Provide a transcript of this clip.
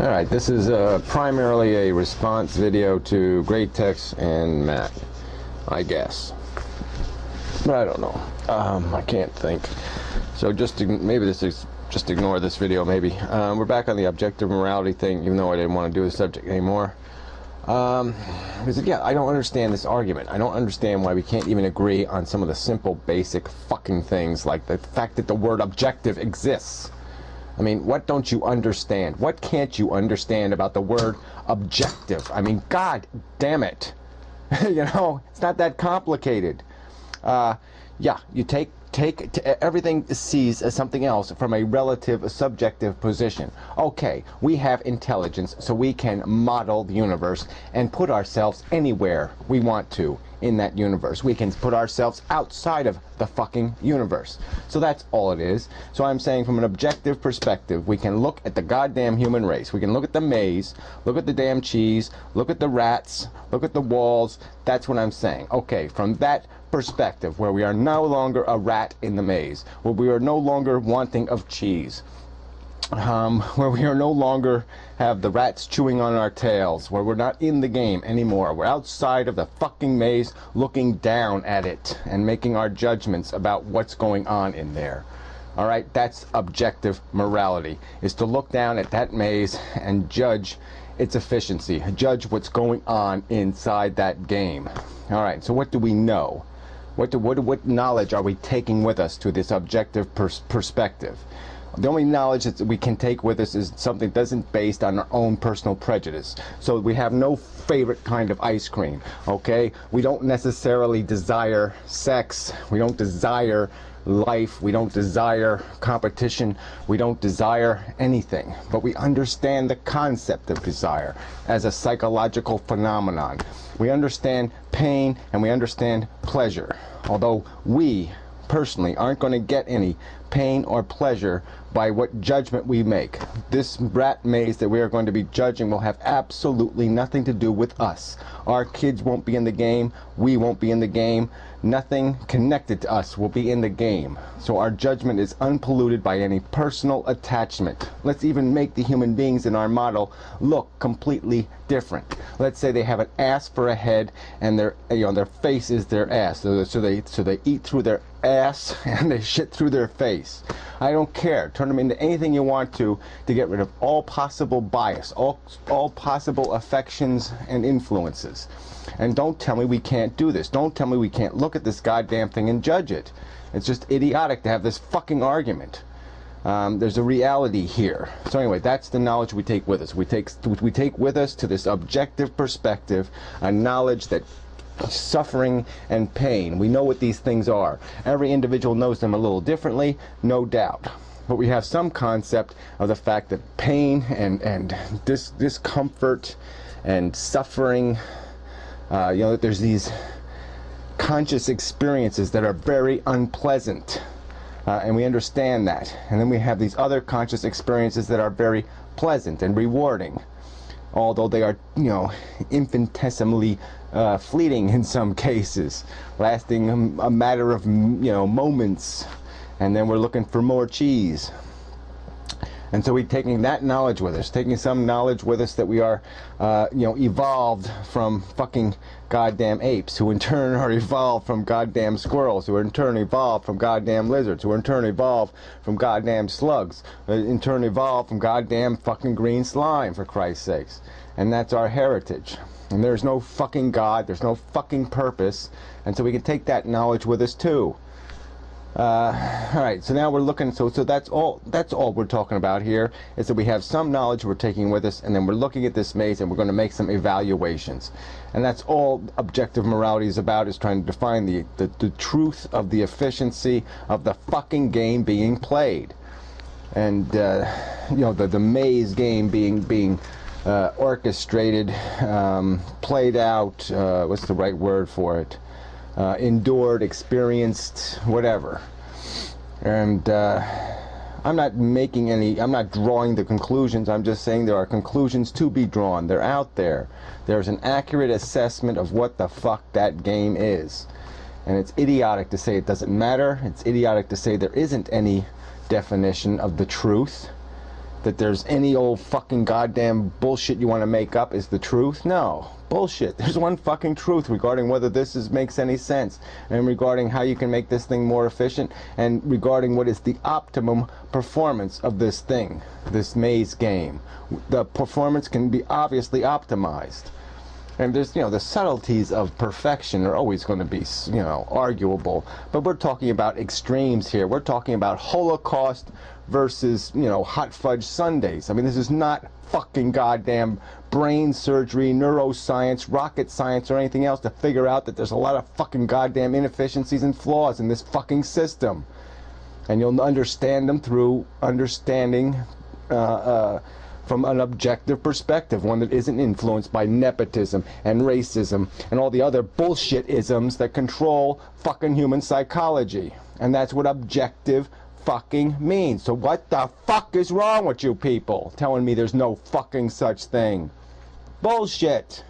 Alright, this is primarily a response video to Great Tex and Matt, I guess. But I don't know. I can't think. So maybe this is just ignore this video, maybe. We're back on the objective morality thing, even though I didn't want to do the subject anymore. Because again, I don't understand this argument. I don't understand why we can't even agree on some of the simple, basic fucking things, like the fact that the word objective exists. I mean, what don't you understand? What can't you understand about the word objective? I mean, god damn it. You know, it's not that complicated. Yeah, you take everything sees as something else from a relative subjective position. Okay, we have intelligence, so we can model the universe and put ourselves anywhere we want to in that universe. We can put ourselves outside of the fucking universe. So that's all it is. So I'm saying, from an objective perspective, we can look at the goddamn human race. We can look at the maze, look at the damn cheese, look at the rats, look at the walls. That's what I'm saying. Okay, from that perspective, where we are no longer a rat in the maze, where we are no longer wanting of cheese, where we are no longer have the rats chewing on our tails, where we're not in the game anymore. We're outside of the fucking maze, looking down at it and making our judgments about what's going on in there. Alright, that's objective morality, is to look down at that maze and judge its efficiency, judge what's going on inside that game. Alright, so what do we know? What knowledge are we taking with us to this objective perspective? The only knowledge that we can take with us is something that isn't based on our own personal prejudice. So we have no favorite kind of ice cream, okay? We don't necessarily desire sex. We don't desire life. We don't desire competition. We don't desire anything. But we understand the concept of desire as a psychological phenomenon. We understand pain and we understand pleasure. Although we personally aren't going to get any pain or pleasure by what judgment we make. This rat maze that we are going to be judging will have absolutely nothing to do with us. Our kids won't be in the game. We won't be in the game. Nothing connected to us will be in the game. So our judgment is unpolluted by any personal attachment. Let's even make the human beings in our model look completely different. Let's say they have an ass for a head and their face is their ass. So they eat through their ass and they shit through their face. I don't care. Turn them into anything you want to get rid of all possible bias, all possible affections and influences. And don't tell me we can't do this. Don't tell me we can't look at this goddamn thing and judge it. It's just idiotic to have this fucking argument. There's a reality here. So anyway, that's the knowledge we take with us. We take with us to this objective perspective a knowledge that suffering and pain, we know what these things are. Every individual knows them a little differently, no doubt. But we have some concept of the fact that pain and discomfort and suffering, that there's these conscious experiences that are very unpleasant. And we understand that. And then we have these other conscious experiences that are very pleasant and rewarding. Although they are, infinitesimally fleeting in some cases, lasting a matter of, moments, and then we're looking for more cheese. And so we're taking that knowledge with us, taking some knowledge with us that we are, evolved from fucking goddamn apes, who in turn are evolved from goddamn squirrels, who in turn evolved from goddamn lizards, who in turn evolved from goddamn slugs, in turn evolved from goddamn fucking green slime, for Christ's sakes. And that's our heritage. And there's no fucking God, there's no fucking purpose, and so we can take that knowledge with us too. Alright, so now we're looking, so that's all we're talking about here, is that we have some knowledge we're taking with us, and then we're looking at this maze and we're going to make some evaluations. And that's all objective morality is about, is trying to define the truth of the efficiency of the fucking game being played. And, the maze game being orchestrated, played out, what's the right word for it? Endured, experienced, whatever. And I'm not drawing the conclusions. I'm just saying there are conclusions to be drawn. They're out there. There's an accurate assessment of what the fuck that game is. And it's idiotic to say it doesn't matter. It's idiotic to say there isn't any definition of the truth. that there's any old fucking goddamn bullshit you want to make up is the truth. No. Bullshit. There's one fucking truth regarding whether this makes any sense, and regarding how you can make this thing more efficient, and regarding what is the optimum performance of this thing, this maze game. The performance can be obviously optimized. And there's, the subtleties of perfection are always going to be, arguable. But we're talking about extremes here. We're talking about Holocaust versus, hot fudge sundaes. I mean, this is not fucking goddamn brain surgery, neuroscience, rocket science, or anything else to figure out that there's a lot of fucking goddamn inefficiencies and flaws in this fucking system. And you'll understand them through understanding from an objective perspective, one that isn't influenced by nepotism and racism and all the other bullshit isms that control fucking human psychology. And that's what objective fucking means. So what the fuck is wrong with you people telling me there's no fucking such thing? Bullshit.